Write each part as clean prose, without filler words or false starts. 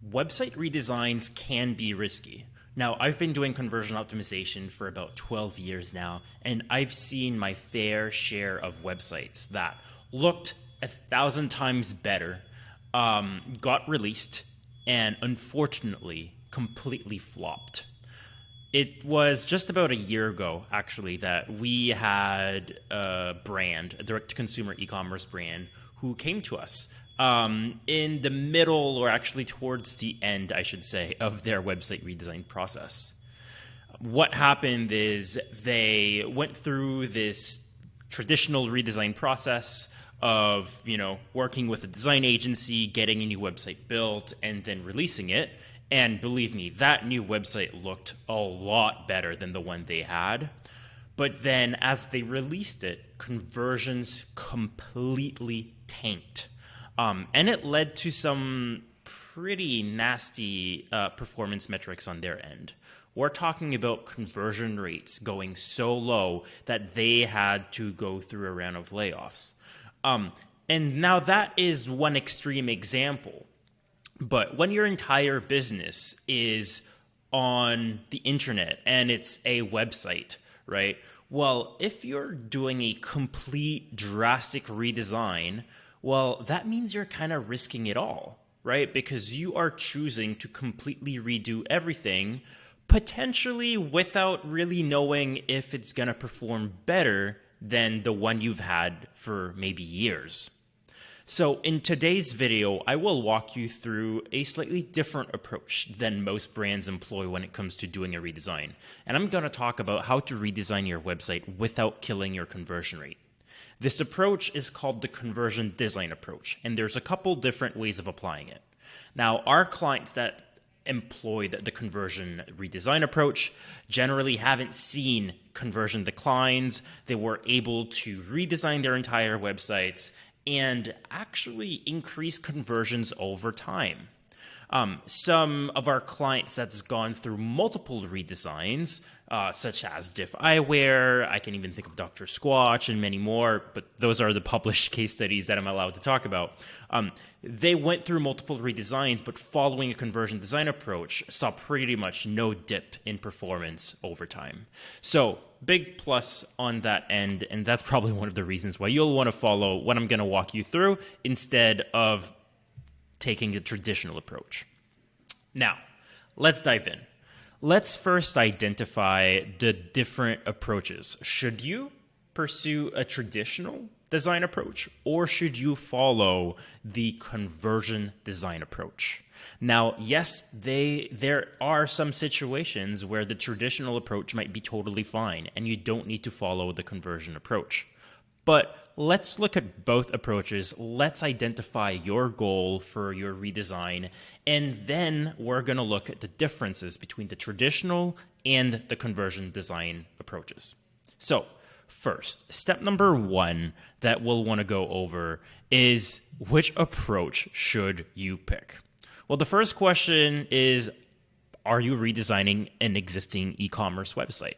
Website redesigns can be risky. Now, I've been doing conversion optimization for about 12 years now, and I've seen my fair share of websites that looked 1,000 times better, got released, and unfortunately completely flopped. It was just about a year ago, actually, that we had a brand, a direct-to-consumer e-commerce brand, who came to us in the middle, or actually towards the end, I should say, of their website redesign process. What happened is they went through this traditional redesign process of, working with a design agency, getting a new website built, and then releasing it. And believe me, that new website looked a lot better than the one they had. But then as they released it, conversions completely tanked. And it led to some pretty nasty performance metrics on their end. We're talking about conversion rates going so low that they had to go through a round of layoffs. And now that is one extreme example. But when your entire business is on the internet and it's a website, right? Well, if you're doing a complete drastic redesign, well, that means you're kind of risking it all, right? Because you are choosing to completely redo everything, potentially without really knowing if it's going to perform better than the one you've had for maybe years. So in today's video, I will walk you through a slightly different approach than most brands employ when it comes to doing a redesign. And I'm going to talk about how to redesign your website without killing your conversion rate. This approach is called the conversion design approach, and there's a couple different ways of applying it. Now, our clients that employed the conversion redesign approach generally haven't seen conversion declines. They were able to redesign their entire websites and actually increase conversions over time. Some of our clients that's gone through multiple redesigns, such as Diff Eyewear, I can even think of Dr. Squatch and many more, but those are the published case studies that I'm allowed to talk about. They went through multiple redesigns, but following a conversion design approach, saw pretty much no dip in performance over time. So big plus on that end, and that's probably one of the reasons why you'll want to follow what I'm going to walk you through instead of taking the traditional approach. Now, let's dive in. Let's first identify the different approaches. Should you pursue a traditional design approach, or should you follow the conversion design approach? Now, yes, there are some situations where the traditional approach might be totally fine, and you don't need to follow the conversion approach. But let's look at both approaches. Let's identify your goal for your redesign, and then we're going to look at the differences between the traditional and the conversion design approaches. So first, step number one that we'll want to go over is which approach should you pick? Well, the first question is, are you redesigning an existing e-commerce website?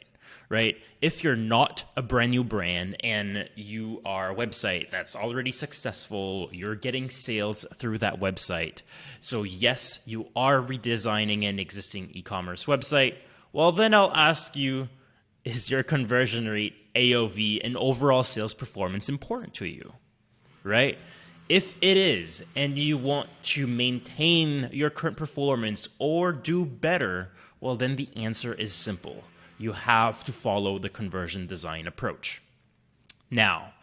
Right? If you're not a brand new brand and you are a website that's already successful, you're getting sales through that website. So yes, you are redesigning an existing e-commerce website. Well, then I'll ask you, is your conversion rate, AOV, and overall sales performance important to you? Right? If it is, and you want to maintain your current performance or do better, well, then the answer is simple. You have to follow the conversion design approach. Now,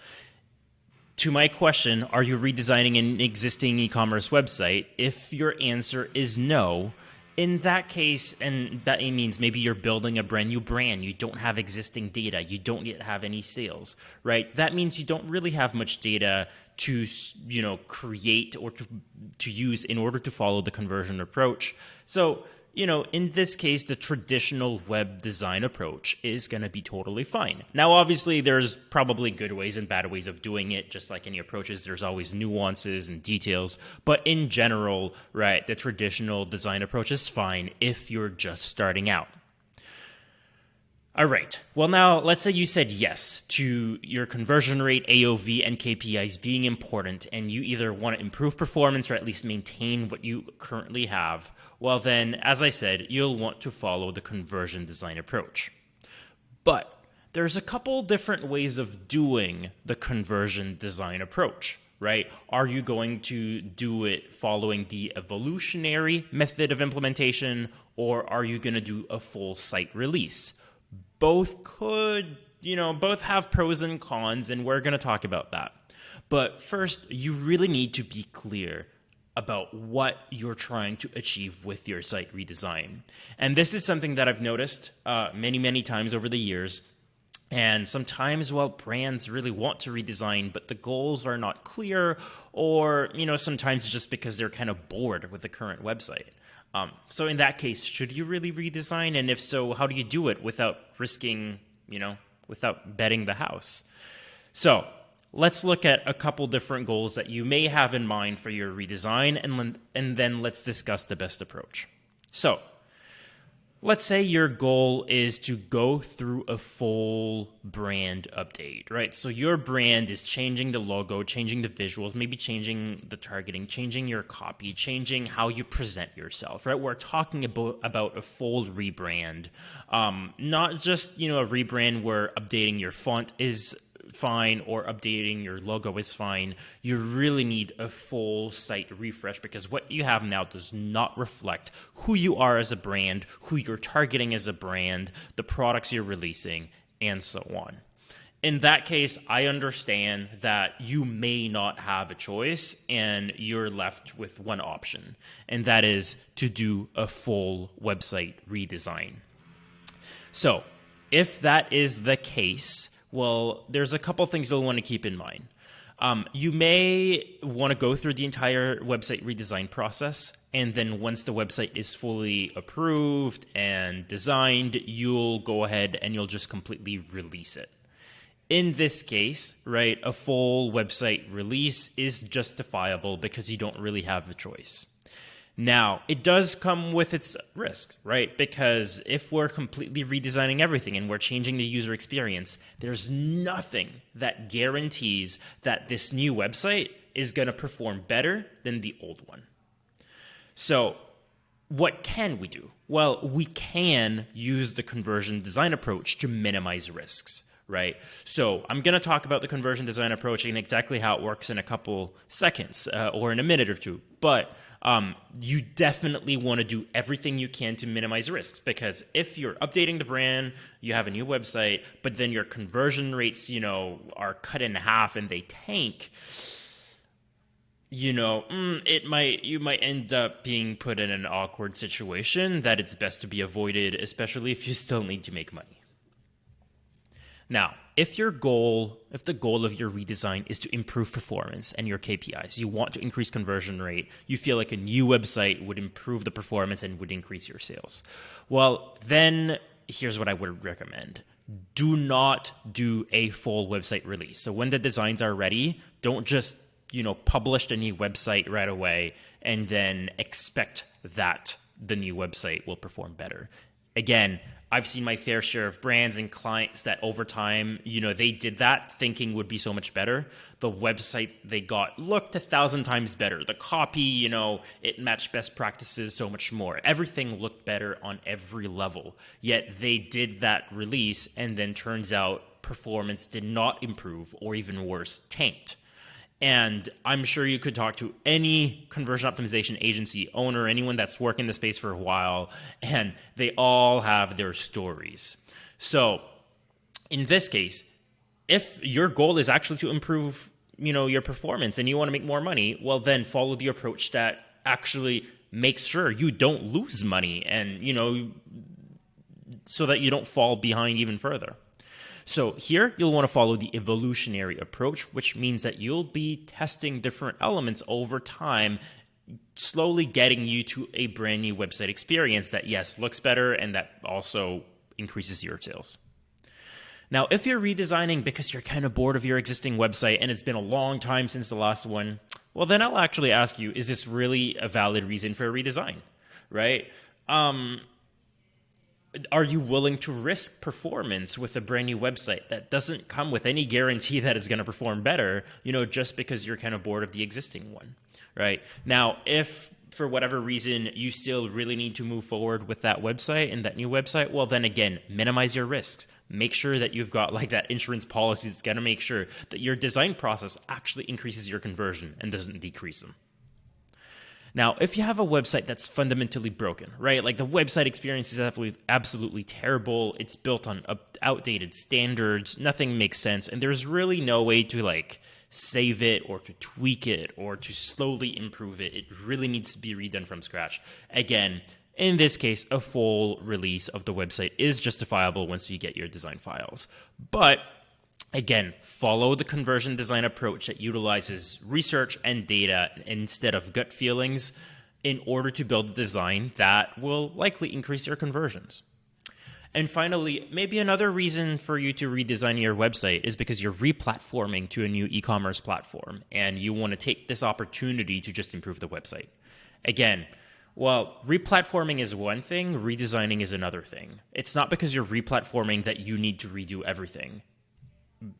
to my question, are you redesigning an existing e-commerce website? If your answer is no, in that case, and that means maybe you're building a brand new brand, you don't have existing data, you don't yet have any sales, right? That means you don't really have much data to, create or to use in order to follow the conversion approach. So, in this case, the traditional web design approach is going to be totally fine. Now, obviously, there's probably good ways and bad ways of doing it. Just like any approaches, there's always nuances and details. But in general, right, the traditional design approach is fine if you're just starting out. All right. Well, now let's say you said yes to your conversion rate, AOV, and KPIs being important, and you either want to improve performance or at least maintain what you currently have. Well, then, as I said, you'll want to follow the conversion design approach. But there's a couple different ways of doing the conversion design approach, right? Are you going to do it following the evolutionary method of implementation, or are you going to do a full site release? Both could, both have pros and cons, and we're going to talk about that. But first, you really need to be clear about what you're trying to achieve with your site redesign. And this is something that I've noticed many, many times over the years. And sometimes, brands really want to redesign, but the goals are not clear, or, sometimes it's just because they're kind of bored with the current website. So in that case, should you really redesign? And if so, how do you do it without risking, without betting the house? So let's look at a couple different goals that you may have in mind for your redesign, and then let's discuss the best approach. So let's say your goal is to go through a full brand update, right? So your brand is changing the logo, changing the visuals, maybe changing the targeting, changing your copy, changing how you present yourself, right? We're talking about a full rebrand, not just, a rebrand where updating your font is fine or updating your logo is fine. You really need a full site refresh, because what you have now does not reflect who you are as a brand, who you're targeting as a brand, the products you're releasing, and so on. In that case, I understand that you may not have a choice and you're left with one option, and that is to do a full website redesign. So if that is the case, well, there's a couple things you'll want to keep in mind. You may want to go through the entire website redesign process, and then once the website is fully approved and designed, you'll go ahead and you'll just completely release it. In this case, right, a full website release is justifiable because you don't really have a choice. Now, it does come with its risks, right? Because if we're completely redesigning everything and we're changing the user experience, there's nothing that guarantees that this new website is going to perform better than the old one. So what can we do? Well, we can use the conversion design approach to minimize risks, right? So I'm going to talk about the conversion design approach and exactly how it works in a couple seconds or in a minute or two. But you definitely want to do everything you can to minimize risks, because if you're updating the brand, you have a new website, but then your conversion rates, are cut in half and they tank, you might end up being put in an awkward situation that it's best to be avoided, especially if you still need to make money. Now, if the goal of your redesign is to improve performance and your KPIs, you want to increase conversion rate, you feel like a new website would improve the performance and would increase your sales, well, then here's what I would recommend. Do not do a full website release. So when the designs are ready, don't just, publish the new website right away and then expect that the new website will perform better. Again, I've seen my fair share of brands and clients that over time, they did that thinking would be so much better. The website they got looked 1,000 times better. The copy, it matched best practices so much more. Everything looked better on every level. Yet they did that release, and then turns out performance did not improve, or even worse, tanked. And I'm sure you could talk to any conversion optimization agency owner, anyone that's worked in the space for a while, and they all have their stories. So in this case, if your goal is actually to improve, your performance and you want to make more money, well, then follow the approach that actually makes sure you don't lose money and, so that you don't fall behind even further. So here, you'll want to follow the evolutionary approach, which means that you'll be testing different elements over time, slowly getting you to a brand new website experience that, yes, looks better and that also increases your sales. Now, if you're redesigning because you're kind of bored of your existing website and it's been a long time since the last one, well, then I'll actually ask you, is this really a valid reason for a redesign, right? Are you willing to risk performance with a brand new website that doesn't come with any guarantee that it's going to perform better, just because you're kind of bored of the existing one, right? Now, if for whatever reason you still really need to move forward with that website and that new website, well, then again, minimize your risks. Make sure that you've got like that insurance policy that's going to make sure that your design process actually increases your conversion and doesn't decrease them. Now, if you have a website that's fundamentally broken, right? Like the website experience is absolutely terrible. It's built on outdated standards. Nothing makes sense. And there's really no way to like save it or to tweak it or to slowly improve it. It really needs to be redone from scratch. Again, in this case, a full release of the website is justifiable once you get your design files. But again, follow the conversion design approach that utilizes research and data instead of gut feelings in order to build a design that will likely increase your conversions. And finally, maybe another reason for you to redesign your website is because you're replatforming to a new e-commerce platform and you want to take this opportunity to just improve the website. Again, well, replatforming is one thing, redesigning is another thing. It's not because you're replatforming that you need to redo everything.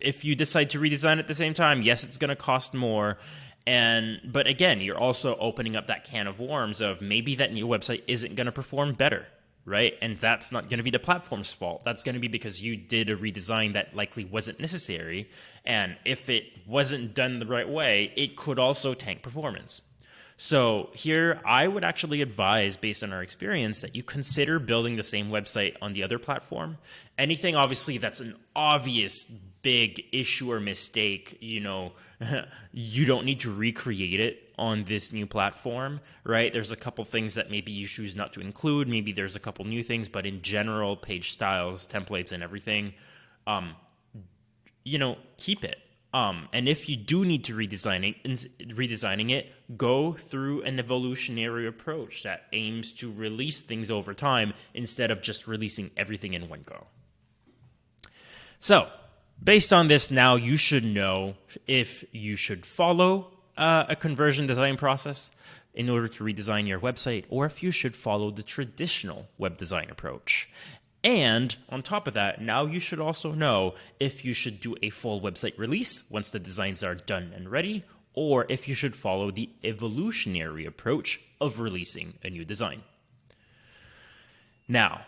If you decide to redesign at the same time, yes, it's going to cost more. But again, you're also opening up that can of worms of maybe that new website isn't going to perform better, right? And that's not going to be the platform's fault. That's going to be because you did a redesign that likely wasn't necessary. And if it wasn't done the right way, it could also tank performance. So here, I would actually advise, based on our experience, that you consider building the same website on the other platform. Anything, obviously, that's an obvious big issue or mistake, you don't need to recreate it on this new platform, right? There's a couple things that maybe you choose not to include. Maybe there's a couple new things, but in general, page styles, templates, and everything, keep it. And if you do need to redesigning it, go through an evolutionary approach that aims to release things over time instead of just releasing everything in one go. So, based on this, now you should know if you should follow a conversion design process in order to redesign your website, or if you should follow the traditional web design approach. And on top of that, now you should also know if you should do a full website release once the designs are done and ready, or if you should follow the evolutionary approach of releasing a new design. Now,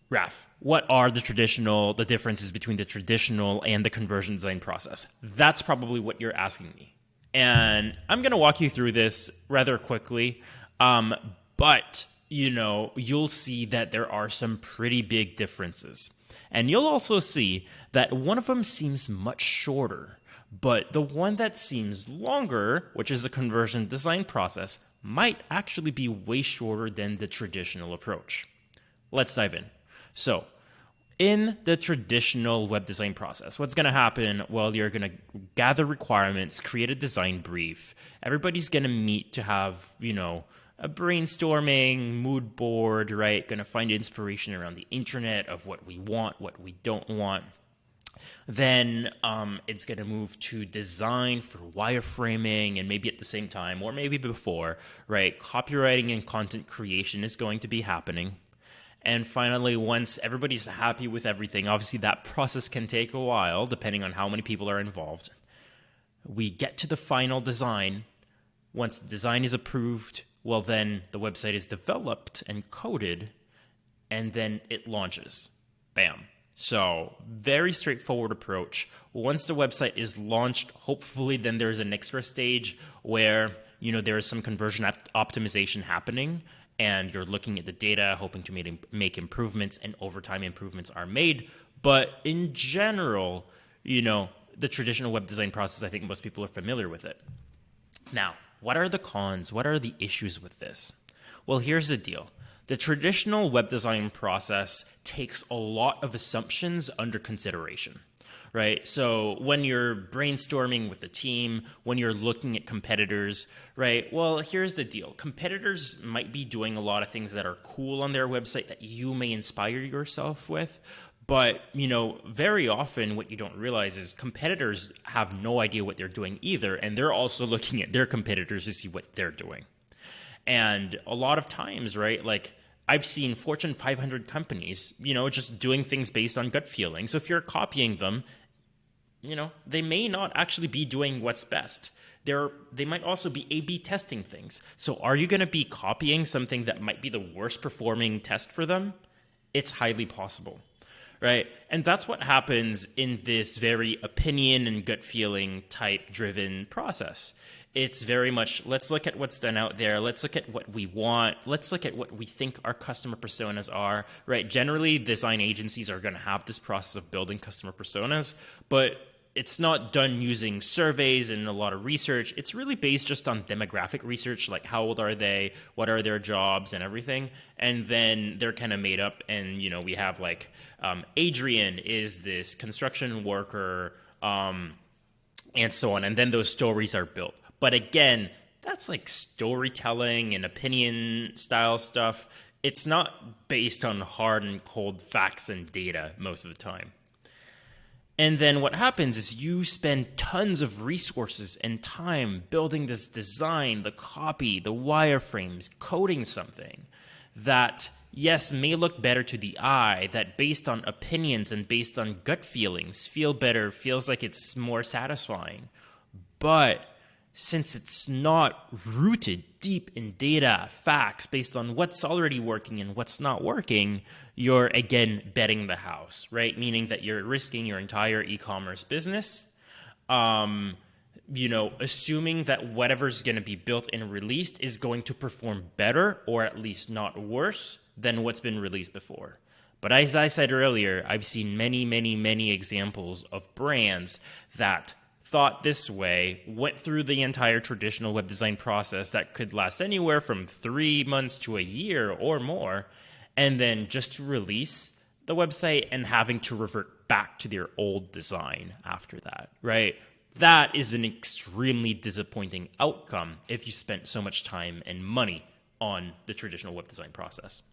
Raph, what are the differences between the traditional and the conversion design process? That's probably what you're asking me. And I'm going to walk you through this rather quickly, but you'll see that there are some pretty big differences. And you'll also see that one of them seems much shorter, but the one that seems longer, which is the conversion design process, might actually be way shorter than the traditional approach. Let's dive in. So, in the traditional web design process, what's going to happen? Well, you're going to gather requirements, create a design brief. Everybody's going to meet to have, a brainstorming, mood board, right? Going to find inspiration around the internet of what we want, what we don't want. Then it's going to move to design for wireframing, and maybe at the same time, or maybe before, right? Copywriting and content creation is going to be happening. And finally, once everybody's happy with everything, obviously that process can take a while, depending on how many people are involved. We get to the final design. Once the design is approved, well, then the website is developed and coded, and then it launches. Bam. So, very straightforward approach. Once the website is launched, hopefully then there's an extra stage where, there is some conversion optimization happening, and you're looking at the data, hoping to make improvements, and over time improvements are made. But in general, the traditional web design process, I think most people are familiar with it. Now, what are the cons? What are the issues with this? Well, here's the deal. The traditional web design process takes a lot of assumptions under consideration, right? So when you're brainstorming with a team, when you're looking at competitors, right? Well, here's the deal. Competitors might be doing a lot of things that are cool on their website that you may inspire yourself with. But, very often what you don't realize is competitors have no idea what they're doing either. And they're also looking at their competitors to see what they're doing. And a lot of times, right, like I've seen Fortune 500 companies, just doing things based on gut feeling. So if you're copying them, they may not actually be doing what's best. They might also be A/B testing things. So are you going to be copying something that might be the worst performing test for them? It's highly possible, right? And that's what happens in this very opinion and gut feeling type driven process. It's very much, let's look at what's done out there. Let's look at what we want. Let's look at what we think our customer personas are, right? Generally, design agencies are going to have this process of building customer personas, but it's not done using surveys and a lot of research. It's really based just on demographic research, like how old are they, what are their jobs and everything. And then they're kind of made up. And, we have like Adrian is this construction worker and so on. And then those stories are built. But again, that's like storytelling and opinion style stuff. It's not based on hard and cold facts and data most of the time. And then what happens is you spend tons of resources and time building this design, the copy, the wireframes, coding something that, yes, may look better to the eye, that based on opinions and based on gut feelings, feel better, feels like it's more satisfying. But since it's not rooted deep in data, facts, based on what's already working and what's not working, you're, again, betting the house, right? Meaning that you're risking your entire e-commerce business, assuming that whatever's going to be built and released is going to perform better or at least not worse than what's been released before. But as I said earlier, I've seen many, many, many examples of brands that thought this way, went through the entire traditional web design process that could last anywhere from 3 months to a year or more, and then just to release the website and having to revert back to their old design after that, right? That is an extremely disappointing outcome if you spent so much time and money on the traditional web design process.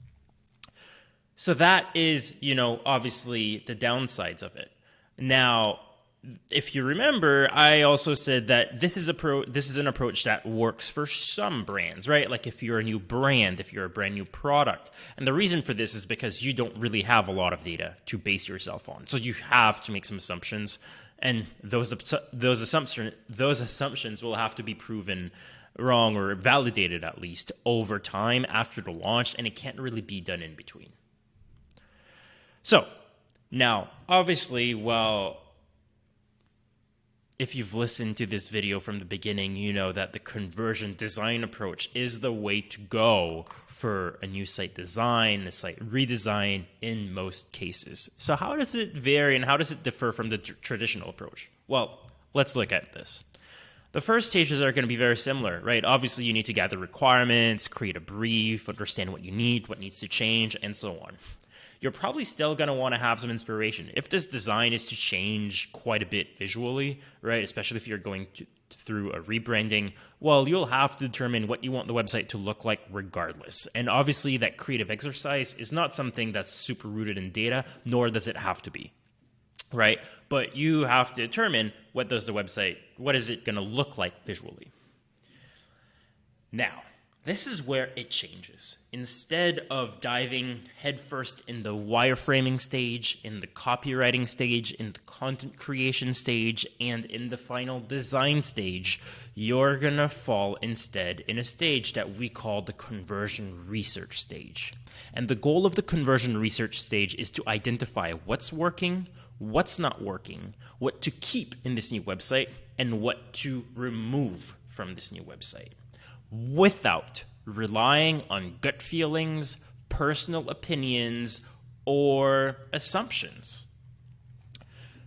So that is, obviously the downsides of it. Now, if you remember, I also said that this is an approach that works for some brands, right? Like if you're a new brand, if you're a brand new product. And the reason for this is because you don't really have a lot of data to base yourself on. So you have to make some assumptions, and those assumptions will have to be proven wrong or validated at least over time after the launch, and it can't really be done in between. So now, obviously, if you've listened to this video from the beginning, you know that the conversion design approach is the way to go for a new site design, a site redesign in most cases. So how does it vary and how does it differ from the traditional approach? Well, let's look at this. The first stages are going to be very similar, right? Obviously, you need to gather requirements, create a brief, understand what you need, what needs to change, and so on. You're probably still going to want to have some inspiration. If this design is to change quite a bit visually, right, especially if you're going through a rebranding, well, you'll have to determine what you want the website to look like regardless. And obviously, that creative exercise is not something that's super rooted in data, nor does it have to be, right? But you have to determine what is it going to look like visually. Now, this is where it changes. Instead of diving headfirst in the wireframing stage, in the copywriting stage, in the content creation stage, and in the final design stage, you're going to fall instead in a stage that we call the conversion research stage. And the goal of the conversion research stage is to identify what's working, what's not working, what to keep in this new website, and what to remove from this new website, without relying on gut feelings, personal opinions, or assumptions.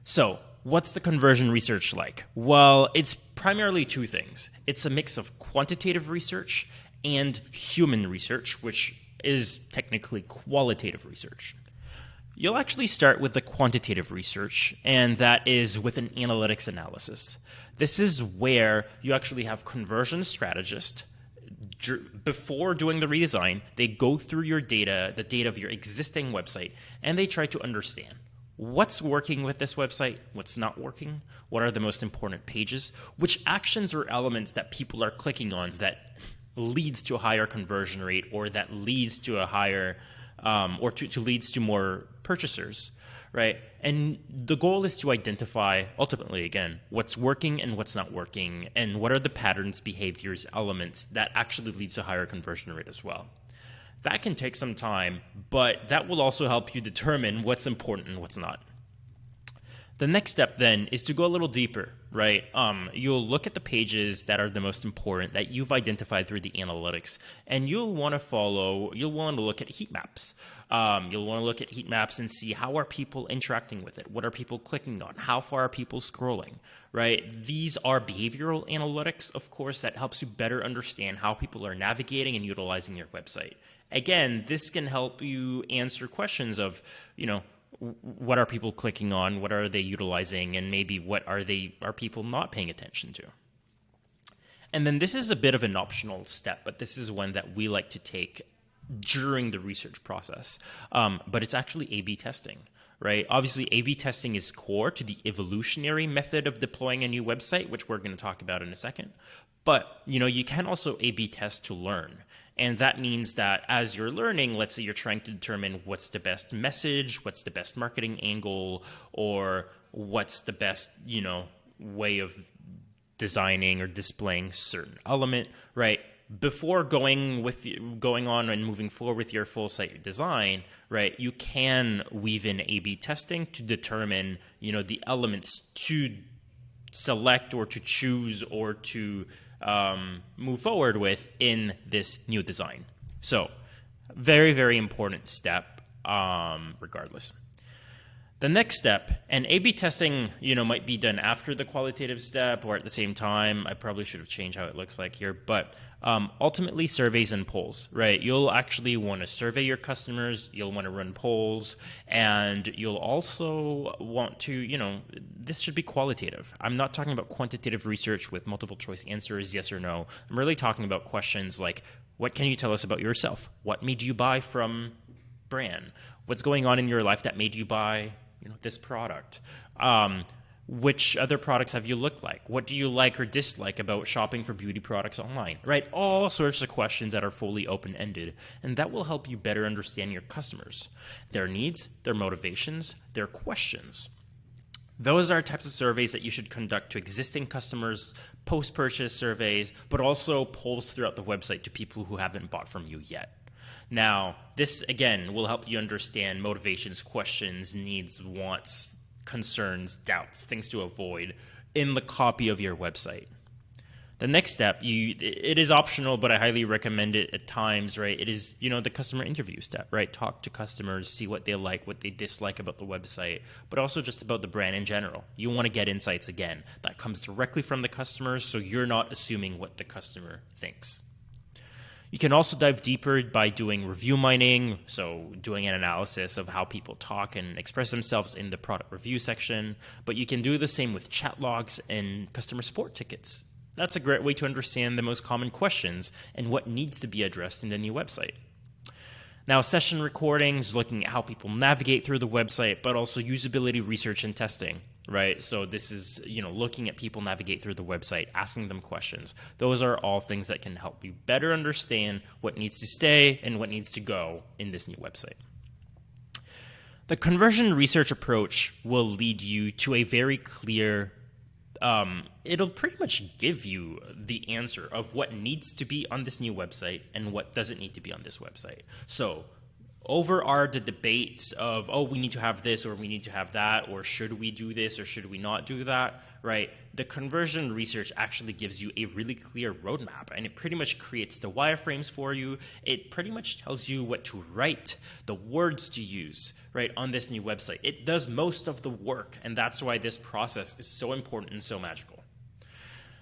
So, what's the conversion research like? Well, it's primarily two things. It's a mix of quantitative research and human research, which is technically qualitative research. You'll actually start with the quantitative research, and that is with an analytics analysis. This is where you actually have conversion strategists. Before doing the redesign, they go through your data, the data of your existing website, and they try to understand what's working with this website, what's not working, what are the most important pages, which actions or elements that people are clicking on that leads to a higher conversion rate, or that leads to a higher, or to leads to more purchasers, right? And the goal is to identify, ultimately, again, what's working and what's not working, and what are the patterns, behaviors, elements that actually leads to higher conversion rate as well. That can take some time, but that will also help you determine what's important and what's not. The next step then is to go a little deeper, right? You'll look at the pages that are the most important that you've identified through the analytics, and you'll want to look at heat maps. You'll want to look at heat maps and see how are people interacting with it? What are people clicking on? How far are people scrolling, right? These are behavioral analytics, of course, that helps you better understand how people are navigating and utilizing your website. Again, this can help you answer questions of, what are people clicking on? What are they utilizing? And maybe what are people not paying attention to? And then this is a bit of an optional step, but this is one that we like to take during the research process. But it's actually A/B testing, right? Obviously, A/B testing is core to the evolutionary method of deploying a new website, which we're going to talk about in a second. But, you can also A/B test to learn. And that means that as you're learning, let's say you're trying to determine what's the best message, what's the best marketing angle, or what's the best, way of designing or displaying certain element, right? Before going on and moving forward with your full site design, right, you can weave in A/B testing to determine, the elements to select or to choose or to move forward with in this new design. So very, very important step, regardless. The next step, and A/B testing, might be done after the qualitative step or at the same time. I probably should have changed how it looks like here, but ultimately surveys and polls, right? You'll actually want to survey your customers, you'll want to run polls, and you'll also want to, this should be qualitative. I'm not talking about quantitative research with multiple choice answers, yes or no. I'm really talking about questions like, what can you tell us about yourself? What made you buy from brand? What's going on in your life that made you buy this product? Which other products have you looked like? What do you like or dislike about shopping for beauty products online, right? All sorts of questions that are fully open-ended, and that will help you better understand your customers, their needs, their motivations, their questions. Those are types of surveys that you should conduct to existing customers, post-purchase surveys, but also polls throughout the website to people who haven't bought from you yet. Now, this, again, will help you understand motivations, questions, needs, wants, concerns, doubts, things to avoid in the copy of your website. The next step, it is optional, but I highly recommend it at times, right? It is, the customer interview step, right? Talk to customers, see what they like, what they dislike about the website, but also just about the brand in general. You want to get insights, again, that comes directly from the customers, so you're not assuming what the customer thinks. You can also dive deeper by doing review mining, so doing an analysis of how people talk and express themselves in the product review section, but you can do the same with chat logs and customer support tickets. That's a great way to understand the most common questions and what needs to be addressed in the new website. Now, session recordings, looking at how people navigate through the website, but also usability research and testing, right? So this is, looking at people navigate through the website, asking them questions. Those are all things that can help you better understand what needs to stay and what needs to go in this new website. The conversion research approach will lead you to a very clear it'll pretty much give you the answer of what needs to be on this new website and what doesn't need to be on this website. So over are the debates of, we need to have this or we need to have that, or should we do this or should we not do that, right? The conversion research actually gives you a really clear roadmap, and it pretty much creates the wireframes for you. It pretty much tells you what to write, the words to use, right, on this new website. It does most of the work, and that's why this process is so important and so magical.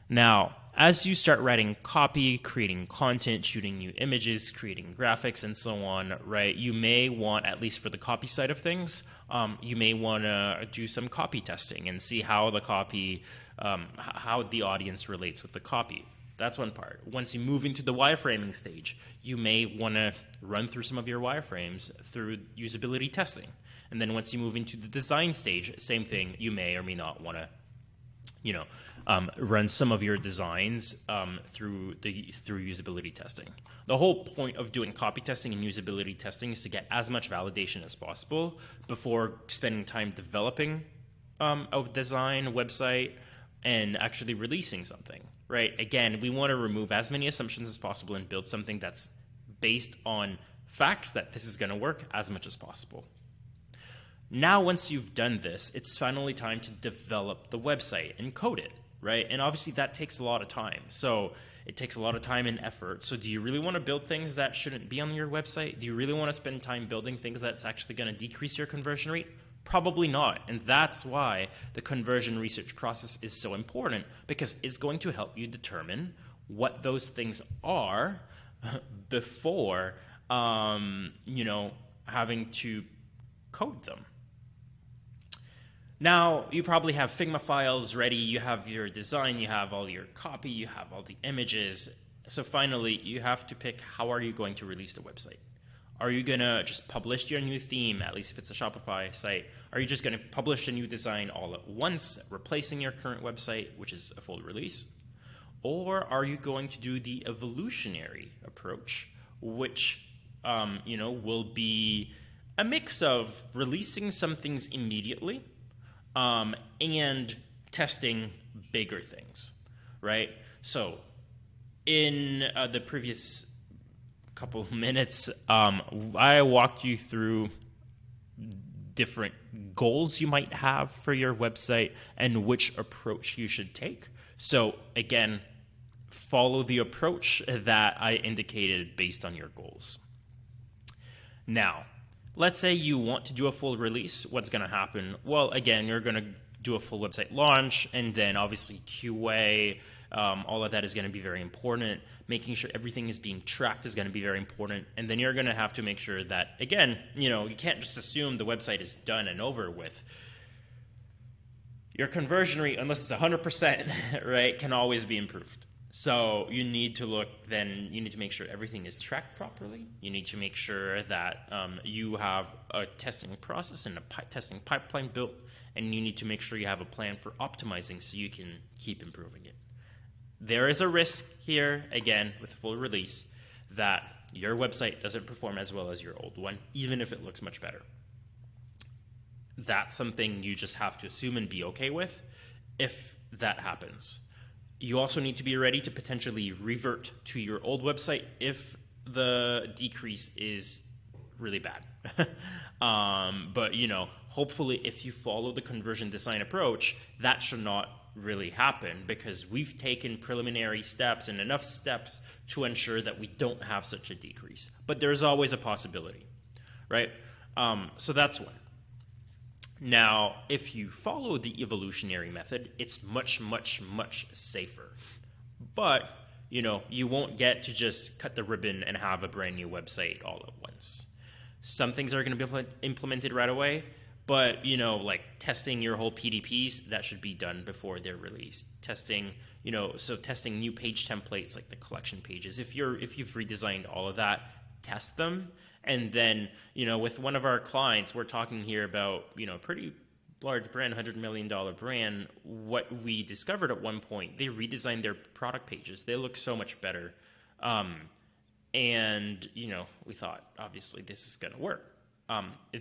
Now, as you start writing copy, creating content, shooting new images, creating graphics, and so on, right, you may want, at least for the copy side of things, you may want to do some copy testing and see how the copy, how the audience relates with the copy. That's one part. Once you move into the wireframing stage, you may want to run through some of your wireframes through usability testing. And then once you move into the design stage, same thing, you may or may not want to run some of your designs through usability testing. The whole point of doing copy testing and usability testing is to get as much validation as possible before spending time developing a design, a website, and actually releasing something, right? Again, we want to remove as many assumptions as possible and build something that's based on facts that this is going to work as much as possible. Now, once you've done this, it's finally time to develop the website and code it, right? And obviously that takes a lot of time. So it takes a lot of time and effort. So do you really want to build things that shouldn't be on your website? Do you really want to spend time building things that's actually going to decrease your conversion rate? Probably not. And that's why the conversion research process is so important, because it's going to help you determine what those things are before, having to code them. Now, you probably have Figma files ready, you have your design, you have all your copy, you have all the images. So finally, you have to pick, how are you going to release the website? Are you going to just publish your new theme, at least if it's a Shopify site? Are you just going to publish a new design all at once, replacing your current website, which is a full release? Or are you going to do the evolutionary approach, which will be a mix of releasing some things immediately, and testing bigger things, right? So in the previous couple of minutes, I walked you through different goals you might have for your website and which approach you should take. So again, follow the approach that I indicated based on your goals. Now, let's say you want to do a full release. What's going to happen? Well, again, you're going to do a full website launch, and then obviously QA, all of that is going to be very important. Making sure everything is being tracked is going to be very important. And then you're going to have to make sure that, again, you can't just assume the website is done and over with. Your conversion rate, unless it's 100%, right, can always be improved. So you need to make sure everything is tracked properly. You need to make sure that you have a testing process and a testing pipeline built, and you need to make sure you have a plan for optimizing so you can keep improving it. There is a risk here, again, with a full release, that your website doesn't perform as well as your old one, even if it looks much better. That's something you just have to assume and be okay with if that happens. You also need to be ready to potentially revert to your old website if the decrease is really bad. But hopefully if you follow the conversion design approach, that should not really happen, because we've taken preliminary steps and enough steps to ensure that we don't have such a decrease. But there's always a possibility, right? So that's one. Now, if you follow the evolutionary method, it's much, much, much safer. But, you won't get to just cut the ribbon and have a brand new website all at once. Some things are going to be implemented right away, but, like testing your whole PDPs, that should be done before they're released. Testing, testing new page templates like the collection pages. If you've redesigned all of that, test them. And then, with one of our clients, we're talking here about, pretty large brand, $100 million brand. What we discovered at one point, they redesigned their product pages. They look so much better. And, we thought, obviously, this is going to work.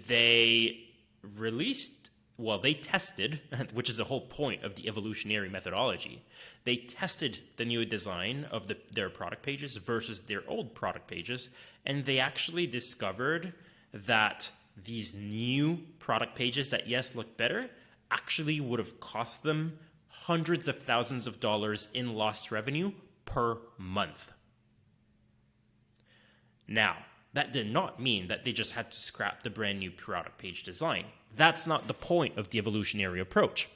They tested, which is the whole point of the evolutionary methodology. They tested the new design of their product pages versus their old product pages, and they actually discovered that these new product pages that, yes, look better, actually would have cost them hundreds of thousands of dollars in lost revenue per month. Now, that did not mean that they just had to scrap the brand new product page design. That's not the point of the evolutionary approach.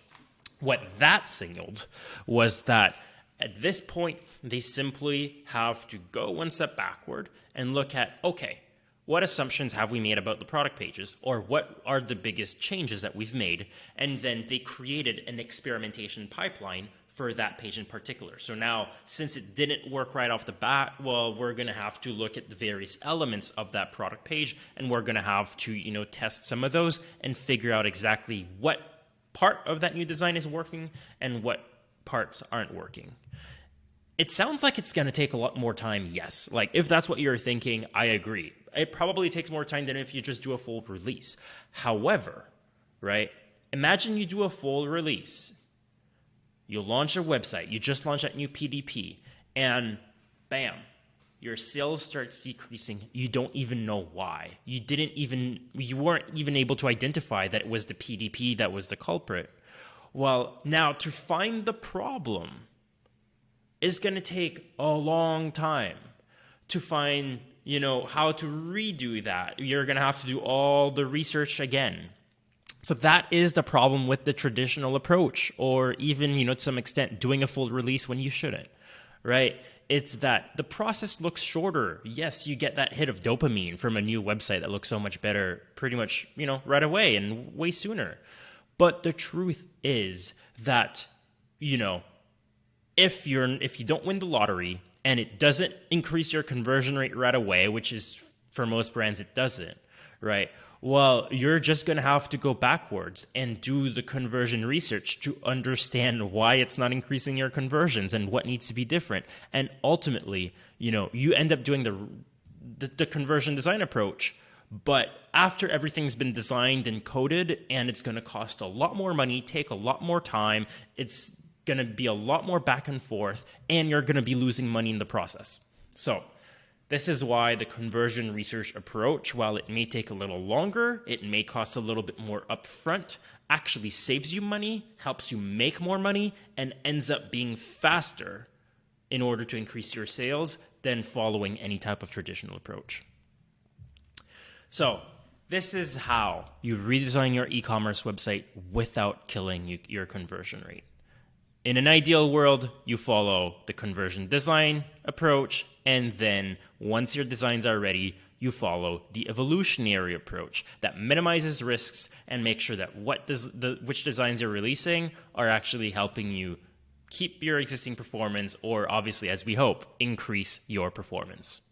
What that signaled was that at this point, they simply have to go one step backward and look at, okay, what assumptions have we made about the product pages, or what are the biggest changes that we've made? And then they created an experimentation pipeline for that page in particular. So now, since it didn't work right off the bat, well, we're going to have to look at the various elements of that product page, and we're going to have to, test some of those and figure out exactly what part of that new design is working and what parts aren't working. It sounds like it's going to take a lot more time, yes. Like, if that's what you're thinking, I agree. It probably takes more time than if you just do a full release. However, right, imagine you do a full release. You launch a website. You just launched that new PDP. And bam, your sales starts decreasing. You don't even know why. You weren't even able to identify that it was the PDP that was the culprit. Well, now to find the problem is going to take a long time. To find, how to redo that, you're going to have to do all the research again. So that is the problem with the traditional approach, or even, to some extent, doing a full release when you shouldn't, right? It's that the process looks shorter. Yes, you get that hit of dopamine from a new website that looks so much better pretty much, right away and way sooner. But the truth is that, if you don't win the lottery and it doesn't increase your conversion rate right away, which is for most brands it doesn't, right? Well, you're just going to have to go backwards and do the conversion research to understand why it's not increasing your conversions and what needs to be different. And ultimately, you end up doing the conversion design approach. But after everything's been designed and coded, and it's going to cost a lot more money, take a lot more time, it's going to be a lot more back and forth, and you're going to be losing money in the process. So this is why the conversion research approach, while it may take a little longer, it may cost a little bit more upfront, actually saves you money, helps you make more money, and ends up being faster in order to increase your sales than following any type of traditional approach. So this is how you redesign your e-commerce website without killing your conversion rate. In an ideal world, you follow the conversion design approach, and then once your designs are ready, you follow the evolutionary approach that minimizes risks and makes sure that which designs you're releasing are actually helping you keep your existing performance, or obviously, as we hope, increase your performance.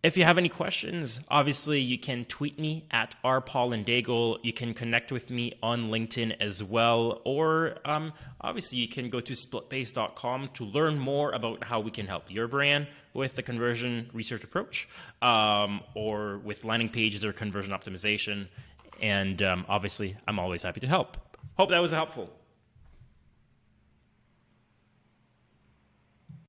If you have any questions, obviously you can tweet me at Paulin-Daigle. You can connect with me on LinkedIn as well, or obviously you can go to splitbase.com to learn more about how we can help your brand with the conversion research approach, or with landing pages or conversion optimization. And obviously, I'm always happy to help. Hope that was helpful.